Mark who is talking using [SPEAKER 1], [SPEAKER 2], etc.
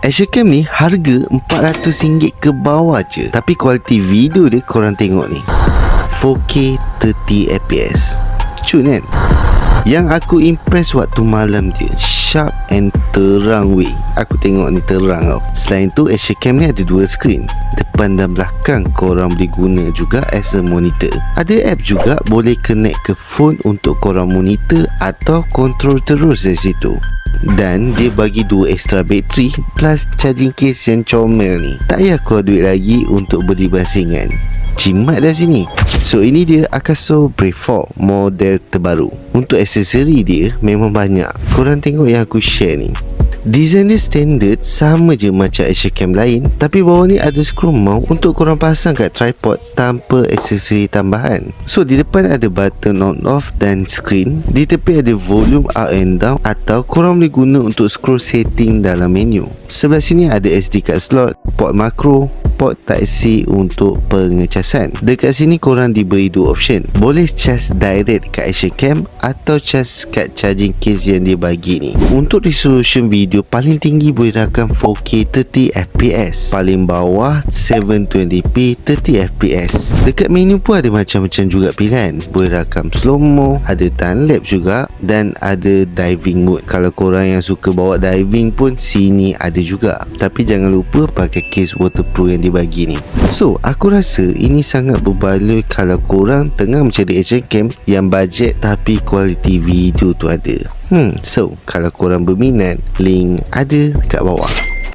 [SPEAKER 1] Action cam ni harga RM400 ke bawah je, tapi kualiti video dia korang tengok ni, 4K 30fps. Cun kan? Yang aku impress waktu malam dia, sharp and terang weh. Aku tengok ni terang tau. Selain tu, action cam ni ada dua screen, depan dan belakang. Korang boleh guna juga as a monitor. Ada app juga boleh connect ke phone untuk korang monitor atau control terus dari situ. Dan dia bagi 2 extra bateri plus charging case yang comel ni. Tak payah keluar duit lagi untuk beli basingan. Jimat dah sini. So ini dia Akaso Brave 4 model terbaru. Untuk aksesori dia memang banyak. Korang tengok yang aku share ni. Design dia standard, sama je macam action cam lain, tapi bawah ni ada screw mount untuk korang pasang kat tripod tanpa aksesori tambahan. So di depan ada button on off dan screen. Di tepi ada volume up and down, atau korang boleh guna untuk scroll setting dalam menu. Sebelah sini ada SD card slot, port makro, port Type-C untuk pengecasan. Dekat sini korang diberi 2 option. Boleh cas direct kat action cam atau cas kat charging case yang dia bagi ni. Untuk resolution video paling tinggi boleh rakam 4K 30fps, paling bawah 720p 30fps. Dekat menu pun ada macam-macam juga pilihan. Boleh rakam slow-mo, ada time lapse juga, dan ada diving mode. Kalau korang yang suka bawa diving pun sini ada juga. Tapi jangan lupa pakai case waterproof yang dibagi ni. So aku rasa ini sangat berbaloi kalau korang tengah mencari action cam yang bajet tapi kualiti video tu ada. So kalau korang berminat, link ada kat bawah.